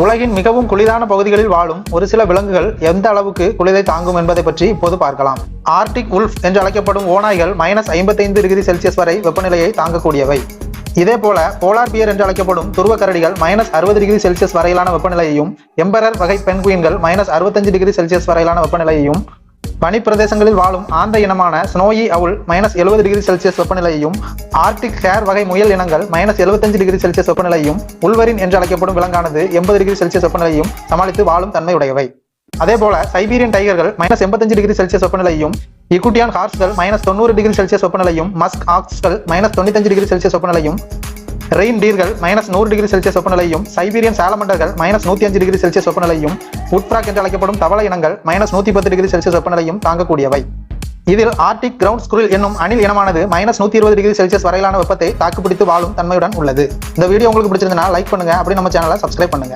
உலகின் மிகவும் குளிரான பகுதிகளில் வாழும் ஒரு சில விலங்குகள் எந்த அளவுக்கு குளிரை தாங்கும் என்பதை பற்றி இப்போது பார்க்கலாம். ஆர்டிக் உல்ஃப் என்று அழைக்கப்படும் ஓநாய்கள் -55 டிகிரி செல்சியஸ் வரை வெப்பநிலையை தாங்கக்கூடியவை. இதேபோல போலார் பியர் என்று அழைக்கப்படும் துருவ கரடிகள் -60 டிகிரி செல்சியஸ் வரையிலான வெப்பநிலையையும், எம்பரர் வகை பென்குயின்கள் -65 டிகிரி செல்சியஸ் வரையிலான வெப்பநிலையையும், பனிப்பிரதேசங்களில் வாழும் ஆந்த இனமான ஸ்னோயி அவுல் -70 டிகிரி செல்சியஸ் வெப்பநிலையையும், ஆர்டிக் ஹேர் வகை முயல் இனங்கள் -75 டிகிரி செல்சியஸ் வெப்பநிலையும், உல்வரின் என்று அழைக்கப்படும் விலங்கானது 80 டிகிரி செல்சியஸ் வெப்பநிலையும் சமாளித்து வாழும் தன்மையுடையவை. அதேபோல சைபீரியன் டைகர்கள் -85 டிகிரி செல்சியஸ் வெப்பநிலையும், இகுட்டியான் ஹார்ஸ்கள் -90 டிகிரி செல்சியஸ் வெப்பநிலையும், மஸ்க் ஆக்ஸ்கள் -95 டிகிரி செல்சியஸ் வெப்பநிலையும், ரெயின் டீர்கள் -100 டிகிரி செல்சியஸ் வெப்பநிலையும், சைபீரியன் சாலமண்டர்கள் -105 டிகிரி செல்சியஸ் வெப்பநிலையும், உட்பிராக் என்று அழைக்கப்படும் தவளை இனங்கள் -110 டிகிரி செல்சியஸ் வெப்பநிலையும் தாங்கக்கூடியவை. இதில் ஆர்டிக் கிரவுண்ட் ஸ்குரில் என்னும் அணில் இனமானது -120 டிகிரி செல்சியஸ் வரையிலான வெப்பத்தை தாக்குப்பிடித்து வாழும் தன்மையுடன் உள்ளது. இந்த வீடியோ உங்களுக்கு பிடிச்சிருந்தா லைக் பண்ணுங்க, அப்படி நம்ம சேனலை சப்ஸ்கிரைப் பண்ணுங்க.